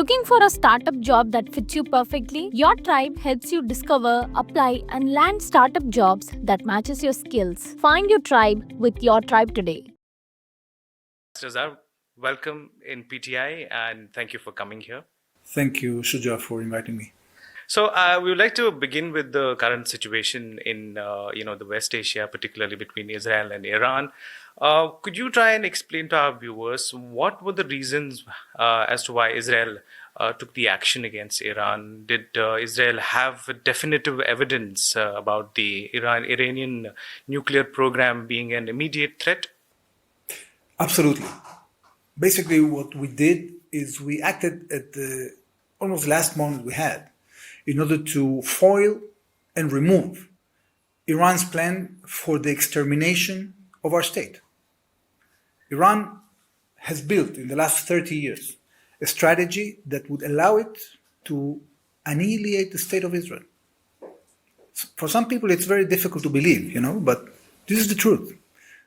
Looking for a startup job that fits you perfectly? Your tribe helps you discover, apply, and land startup jobs that matches your skills. Find your tribe with Your Tribe today. Razar, welcome in PTI and thank you for coming here. Thank you, Shuja, for inviting me. So we would like to begin with the current situation in the West Asia, particularly between Israel and Iran. Could you try and explain to our viewers what were the reasons as to why Israel took the action against Iran? Did Israel have definitive evidence about the Iranian nuclear program being an immediate threat? Absolutely. Basically, what we did is we acted at the almost last moment we had in order to foil and remove Iran's plan for the extermination of our state. Iran has built in the last 30 years a strategy that would allow it to annihilate the state of Israel. For some people, it's very difficult to believe, but this is the truth.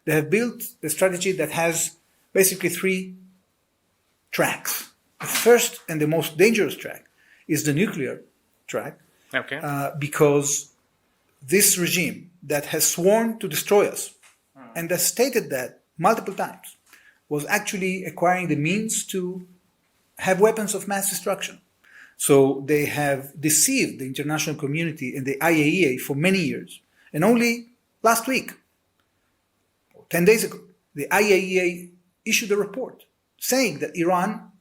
They have built a strategy that has basically three tracks. The first and the most dangerous track is the nuclear track, because this regime that has sworn to destroy us and has stated that multiple times was actually acquiring the means to have weapons of mass destruction. So they have deceived the international community and the IAEA for many years. And only last week, 10 days ago, the IAEA issued a report saying that Iran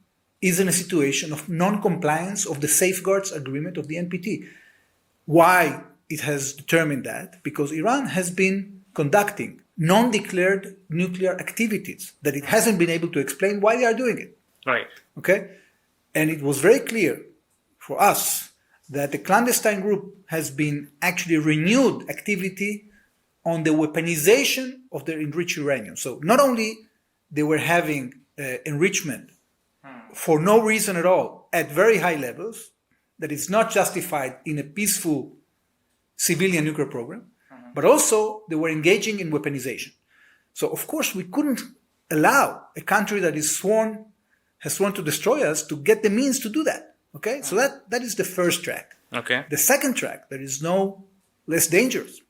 is in a situation of non-compliance of the safeguards agreement of the NPT. Why it has determined that? Because Iran has been conducting non-declared nuclear activities that it hasn't been able to explain why they are doing it. Right. Okay? And it was very clear for us that the clandestine group has been actually renewed activity on the weaponization of their enriched uranium. So not only they were having enrichment for no reason at all at very high levels, that is not justified in a peaceful civilian nuclear program, but also they were engaging in weaponization. So of course we couldn't allow a country that has sworn to destroy us to get the means to do that. Okay, so that is the first track. Okay. The second track, that is no less dangerous,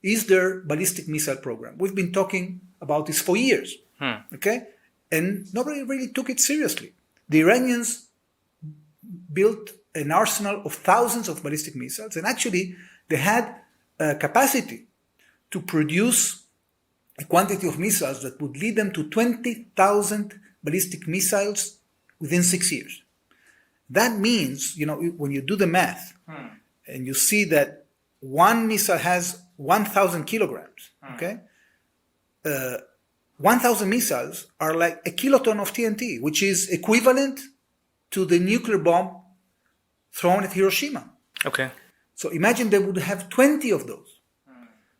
is their ballistic missile program. We've been talking about this for years. Okay, and nobody really took it seriously. The Iranians built an arsenal of thousands of ballistic missiles, and actually they had a capacity to produce a quantity of missiles that would lead them to 20,000 ballistic missiles within 6 years. That means, when you do the math and you see that one missile has 1,000 kilograms, okay? 1,000 missiles are like a kiloton of TNT, which is equivalent to the nuclear bomb thrown at Hiroshima. Okay. So imagine they would have 20 of those.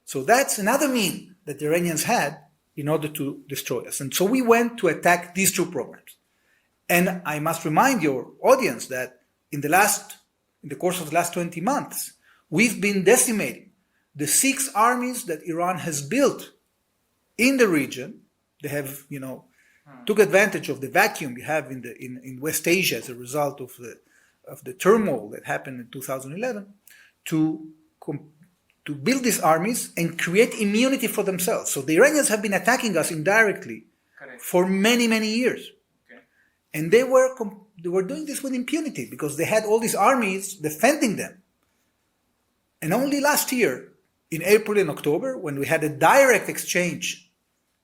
So that's another mean that the Iranians had in order to destroy us. And so we went to attack these two programs. And I must remind your audience that in the course of the last 20 months, we've been decimating the 6 armies that Iran has built in the region. They have, took advantage of the vacuum you have in West Asia as a result of the turmoil that happened in 2011 to build these armies and create immunity for themselves. So the Iranians have been attacking us indirectly for many, many years. Okay. And they were doing this with impunity because they had all these armies defending them. And only last year, in April and October, when we had a direct exchange,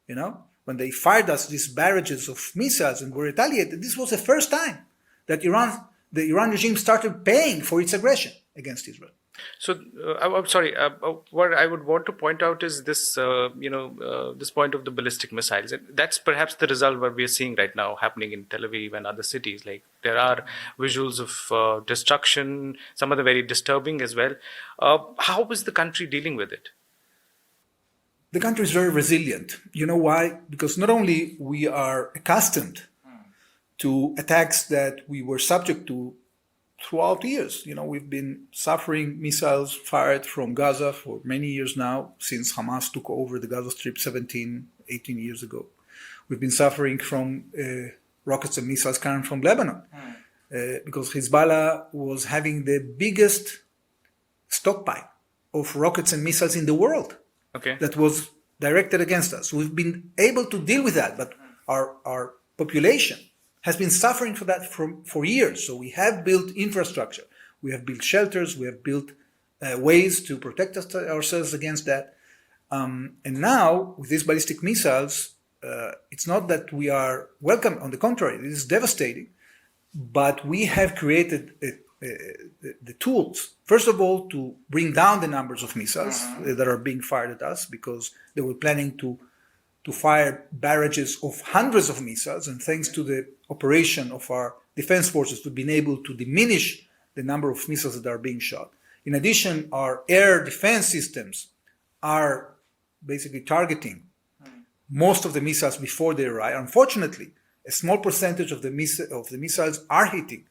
when they fired us these barrages of missiles and were retaliated, this was the first time that the Iran regime started paying for its aggression against Israel. So, I'm sorry, what I would want to point out is this, this point of the ballistic missiles. That's perhaps the result what we are seeing right now happening in Tel Aviv and other cities. Like there are visuals of destruction, some of them very disturbing as well. How is the country dealing with it? The country is very resilient. You know why? Because not only we are accustomed to attacks that we were subject to throughout the years. We've been suffering missiles fired from Gaza for many years now, since Hamas took over the Gaza Strip 17, 18 years ago. We've been suffering from rockets and missiles coming from Lebanon. because Hezbollah was having the biggest stockpile of rockets and missiles in the world that was directed against us. We've been able to deal with that, but our population has been suffering for that for years. So we have built infrastructure, we have built shelters, we have built ways to protect ourselves against that. And now with these ballistic missiles, it's not that we are welcome. On the contrary, this is devastating. But we have created the tools, first of all, to bring down the numbers of missiles that are being fired at us, because they were planning to fire barrages of hundreds of missiles. And thanks to the operation of our defense forces, we've been able to diminish the number of missiles that are being shot. In addition, our air defense systems are basically targeting most of the missiles before they arrive. Unfortunately, a small percentage of the missiles are hitting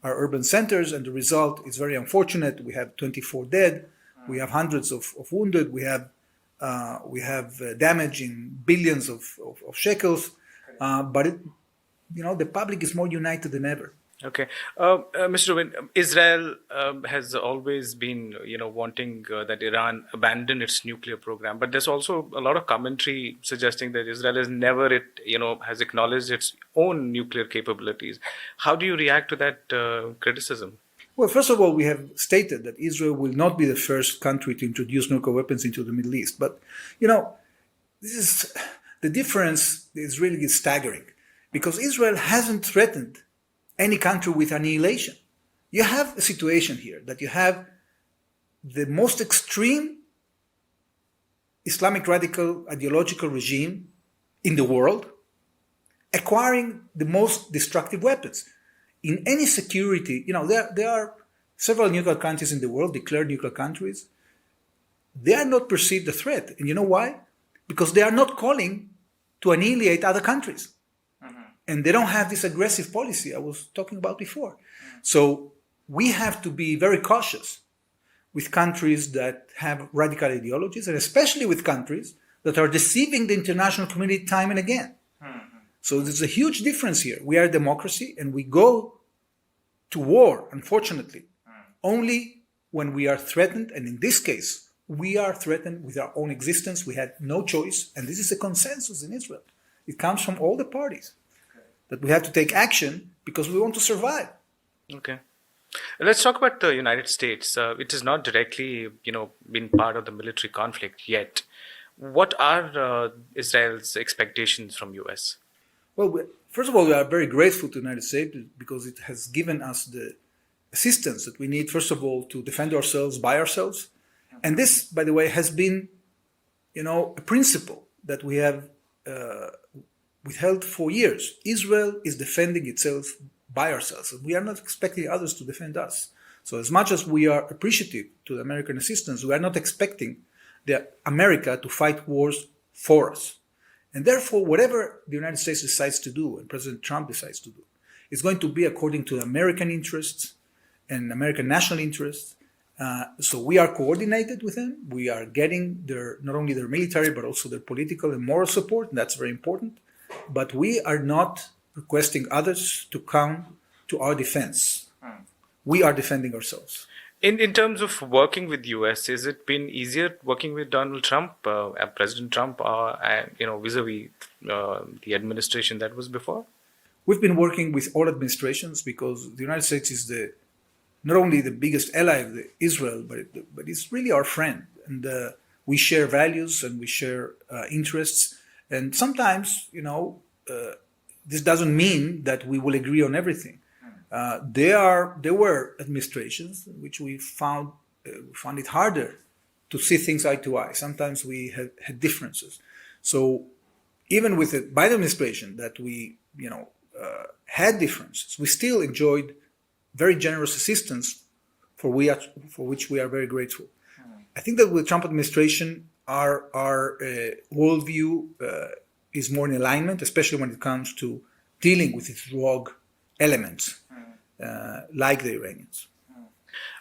our urban centers, and the result is very unfortunate. We have 24 dead, we have hundreds of wounded, we have damage in billions of shekels, but the public is more united than ever. Okay. Mr. Rubin, Israel has always been, wanting that Iran abandon its nuclear program. But there's also a lot of commentary suggesting that Israel has acknowledged its own nuclear capabilities. How do you react to that criticism? Well, first of all, we have stated that Israel will not be the first country to introduce nuclear weapons into the Middle East. But, the difference is really staggering, because Israel hasn't threatened any country with annihilation. You have a situation here that you have the most extreme Islamic radical ideological regime in the world acquiring the most destructive weapons. In any security, there are several nuclear countries in the world, declared nuclear countries. They are not perceived a threat. And you know why? Because they are not calling to annihilate other countries. And they don't have this aggressive policy I was talking about before. So we have to be very cautious with countries that have radical ideologies, and especially with countries that are deceiving the international community time and again. So there's a huge difference here. We are a democracy, and we go to war, unfortunately, only when we are threatened. And in this case, we are threatened with our own existence. We had no choice. And this is a consensus in Israel. It comes from all the parties, that we have to take action because we want to survive. Okay. Let's talk about the United States. It has not directly, been part of the military conflict yet. What are Israel's expectations from US? Well, first of all, we are very grateful to the United States because it has given us the assistance that we need, first of all, to defend ourselves by ourselves. And this, by the way, has been, a principle that we have withheld for years. Israel is defending itself by ourselves. We are not expecting others to defend us. So as much as we are appreciative to the American assistance, we are not expecting America to fight wars for us. And therefore, whatever the United States decides to do and President Trump decides to do, is going to be according to the American interests and American national interests. So we are coordinated with them. We are getting not only their military, but also their political and moral support. And that's very important. But we are not requesting others to come to our defense. We are defending ourselves. In terms of working with US, has it been easier working with Donald Trump, President Trump, vis-a-vis the administration that was before? We've been working with all administrations because the United States is not only the biggest ally of Israel, but it's really our friend. And we share values and we share interests. And sometimes, this doesn't mean that we will agree on everything. There were administrations in which we found it harder to see things eye to eye. Sometimes we had differences. So even with the Biden administration that we, had differences, we still enjoyed very generous assistance for which we are very grateful. I think that with the Trump administration, our worldview is more in alignment, especially when it comes to dealing with its rogue elements, like the Iranians.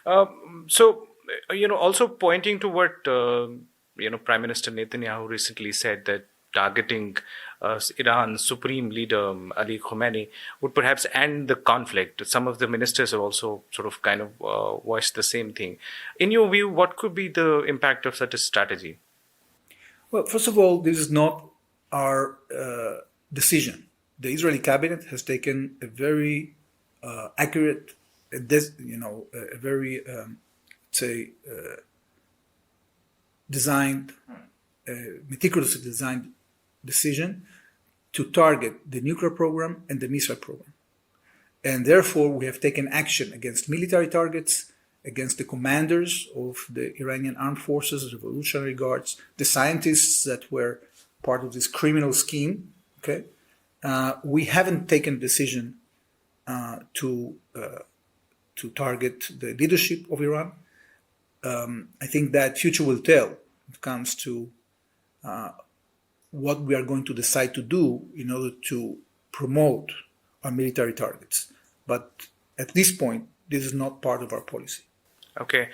Also pointing to what, Prime Minister Netanyahu recently said, that targeting Iran's supreme leader, Ali Khamenei, would perhaps end the conflict. Some of the ministers have also sort of kind of voiced the same thing. In your view, what could be the impact of such a strategy? Well, first of all, this is not our decision. The Israeli cabinet has taken a very accurate, a very, designed, meticulously designed decision to target the nuclear program and the missile program. And therefore, we have taken action against military targets, against the commanders of the Iranian armed forces, revolutionary guards, the scientists that were part of this criminal scheme. Okay, we haven't taken a decision to target the leadership of Iran. I think that future will tell when it comes to what we are going to decide to do in order to promote our military targets. But at this point, this is not part of our policy. Okay.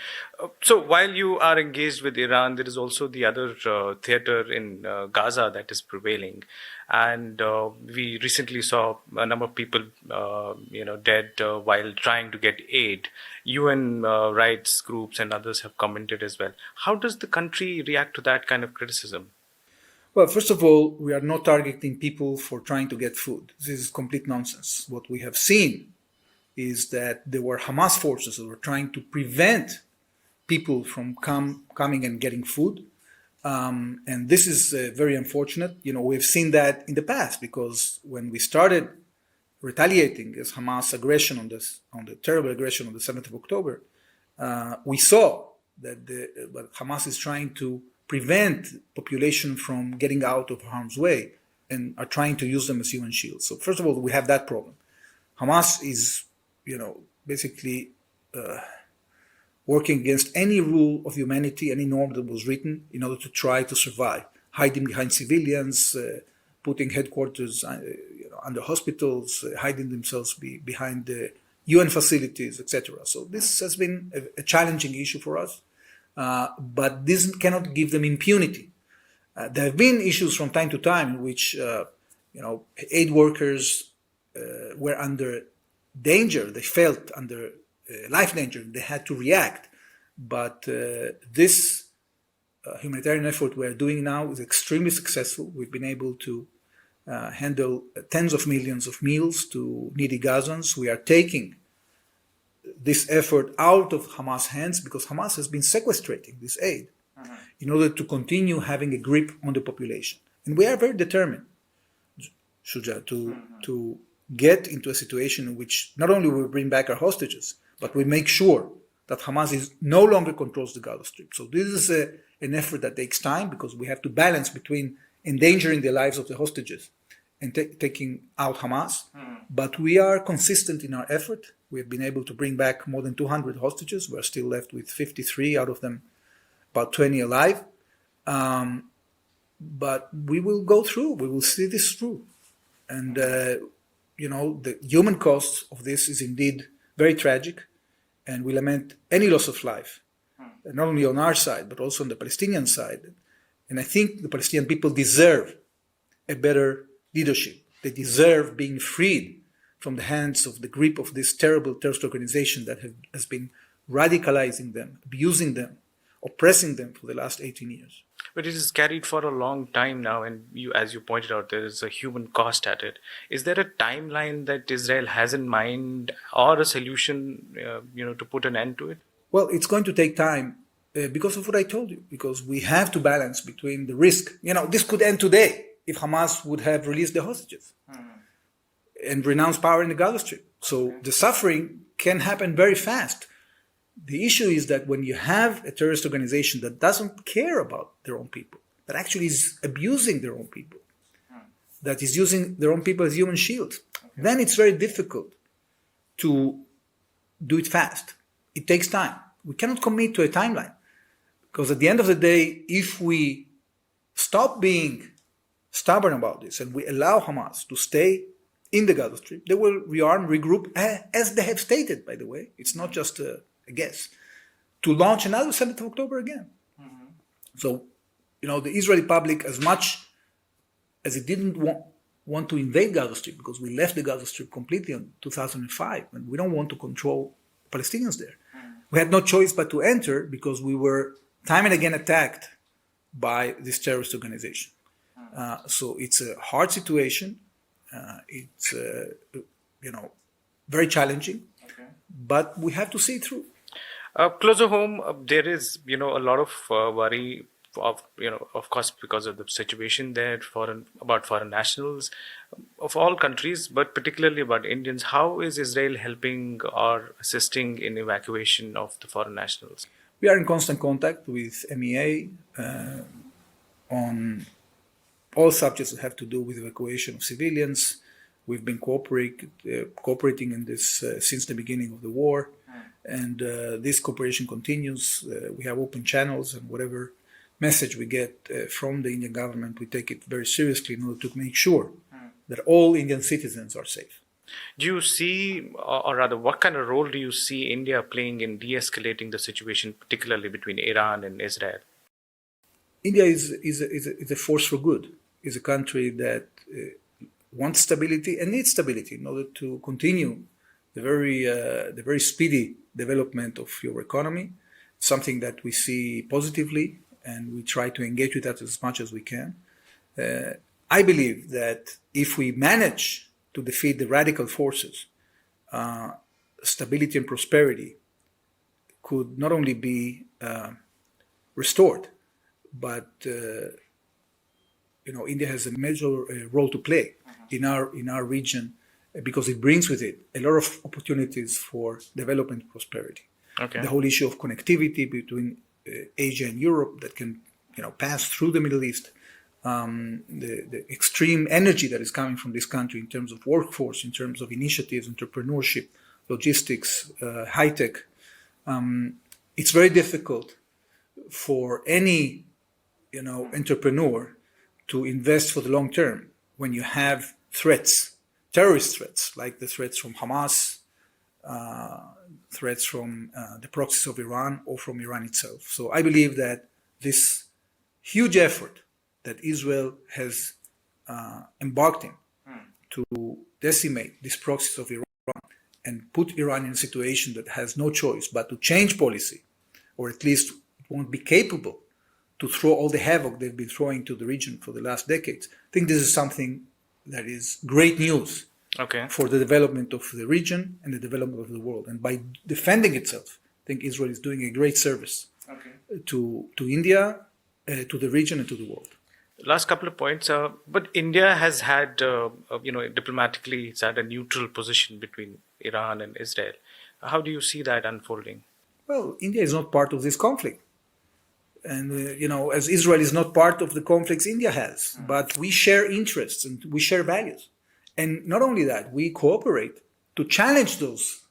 So while you are engaged with Iran, there is also the other theater in Gaza that is prevailing. And we recently saw a number of people, dead while trying to get aid. UN rights groups and others have commented as well. How does the country react to that kind of criticism? Well, first of all, we are not targeting people for trying to get food. This is complete nonsense. What we have seen is that there were Hamas forces that were trying to prevent people from coming and getting food. And this is very unfortunate. We've seen that in the past, because when we started retaliating against Hamas aggression on the terrible aggression on the 7th of October, we saw that Hamas is trying to prevent population from getting out of harm's way and are trying to use them as human shields. So first of all, we have that problem. Hamas is basically working against any rule of humanity, any norm that was written in order to try to survive, hiding behind civilians, putting headquarters under hospitals, hiding themselves behind the UN facilities, etc. So this has been a challenging issue for us, but this cannot give them impunity. There have been issues from time to time in which aid workers were under danger. They felt under life danger. They had to react. But this humanitarian effort we are doing now is extremely successful. We've been able to handle tens of millions of meals to needy Gazans. We are taking this effort out of Hamas' hands because Hamas has been sequestrating this aid in order to continue having a grip on the population. And we are very determined, Shuja, to get into a situation in which not only we bring back our hostages, but we make sure that Hamas no longer controls the Gaza Strip. So this is an effort that takes time because we have to balance between endangering the lives of the hostages and taking out Hamas. But we are consistent in our effort. We have been able to bring back more than 200 hostages. We're still left with 53, out of them about 20 alive. But we will go through. We will see this through. And the human cost of this is indeed very tragic, and we lament any loss of life, not only on our side, but also on the Palestinian side. And I think the Palestinian people deserve a better leadership. They deserve being freed from the hands of the grip of this terrible terrorist organization that has been radicalizing them, abusing them, oppressing them for the last 18 years. But it is carried for a long time now, and as you pointed out, there is a human cost at it. Is there a timeline that Israel has in mind, or a solution, to put an end to it? Well, it's going to take time because of what I told you. Because we have to balance between the risk. This could end today if Hamas would have released the hostages and renounced power in the Gaza Strip. So the suffering can happen very fast. The issue is that when you have a terrorist organization that doesn't care about their own people, that actually is abusing their own people, that is using their own people as human shields, then it's very difficult to do it fast. It takes time. We cannot commit to a timeline because at the end of the day, if we stop being stubborn about this and we allow Hamas to stay in the Gaza Strip, they will rearm, regroup, as they have stated, by the way. It's not just a guess, to launch another 7th of October again. So, the Israeli public, as much as it didn't want to invade Gaza Strip, because we left the Gaza Strip completely in 2005, and we don't want to control Palestinians there. We had no choice but to enter because we were time and again attacked by this terrorist organization. So it's a hard situation. It's very challenging, but we have to see it through. Closer home, there is a lot of worry of course, because of the situation there about foreign nationals of all countries, but particularly about Indians. How is Israel helping or assisting in evacuation of the foreign nationals? We are in constant contact with MEA on all subjects that have to do with evacuation of civilians. We've been cooperating in this since the beginning of the war, and this cooperation continues. We have open channels, and whatever message we get from the Indian government, we take it very seriously in order to make sure that all Indian citizens are safe. Do you see, or rather, what kind of role do you see India playing in de-escalating the situation, particularly between Iran and Israel? India is a force for good. Is a country that wants stability and needs stability in order to continue the very speedy development of your economy. Something that we see positively, and we try to engage with that as much as we can. I believe that if we manage to defeat the radical forces, stability and prosperity could not only be restored, but India has a major role to play in our region, because it brings with it a lot of opportunities for development and prosperity. Okay. The whole issue of connectivity between Asia and Europe that can pass through the Middle East, the extreme energy that is coming from this country in terms of workforce, in terms of initiatives, entrepreneurship, logistics, high tech. It's very difficult for any entrepreneur to invest for the long term when you have threats, terrorist threats, like the threats from Hamas, threats from the proxies of Iran or from Iran itself. So I believe that this huge effort that Israel has embarked in to decimate these proxies of Iran and put Iran in a situation that has no choice but to change policy, or at least it won't be capable to throw all the havoc they've been throwing to the region for the last decades. I think this is something that is great news for the development of the region and the development of the world. And by defending itself, I think Israel is doing a great service to India, to the region, and to the world. Last couple of points. But India has had, diplomatically, it's had a neutral position between Iran and Israel. How do you see that unfolding? Well, India is not part of this conflict. And, as Israel is not part of the conflicts India has, but we share interests and we share values. And not only that, we cooperate to challenge those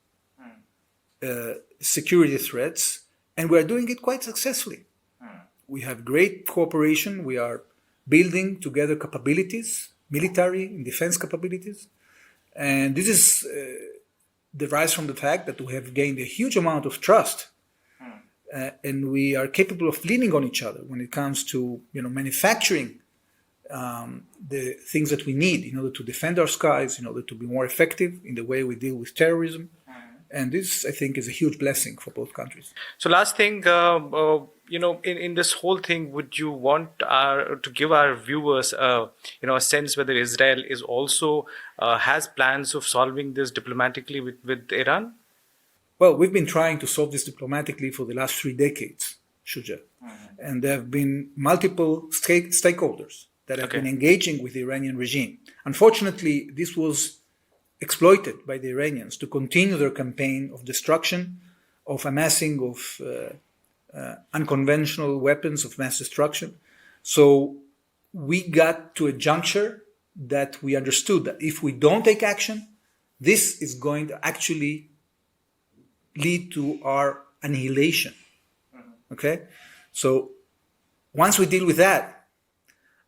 security threats, and we are doing it quite successfully. We have great cooperation. We are building together capabilities, military and defense capabilities. And this is derives from the fact that we have gained a huge amount of trust. And we are capable of leaning on each other when it comes to manufacturing the things that we need in order to defend our skies, in order to be more effective in the way we deal with terrorism. And this, I think, is a huge blessing for both countries. So last thing, in this whole thing, would you want to give our viewers, a sense whether Israel is also has plans of solving this diplomatically with Iran? Well, we've been trying to solve this diplomatically for the last 3 decades, Shuja. And there have been multiple stakeholders that have been engaging with the Iranian regime. Unfortunately, this was exploited by the Iranians to continue their campaign of destruction, of amassing of unconventional weapons of mass destruction. So we got to a juncture that we understood that if we don't take action, this is going to actually lead to our annihilation. Okay? So once we deal with that,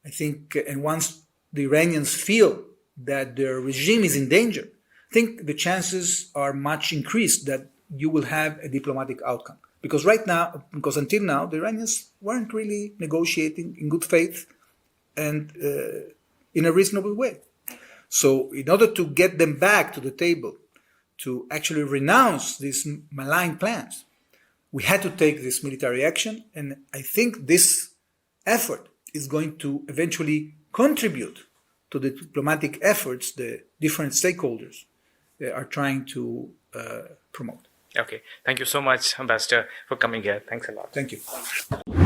I think, and once the Iranians feel that their regime is in danger, I think the chances are much increased that you will have a diplomatic outcome. Because until now, the Iranians weren't really negotiating in good faith, and in a reasonable way. So in order to get them back to the table, to actually renounce these malign plans, we had to take this military action, and I think this effort is going to eventually contribute to the diplomatic efforts the different stakeholders are trying to promote. Okay. Thank you so much, Ambassador, for coming here. Thanks a lot. Thank you.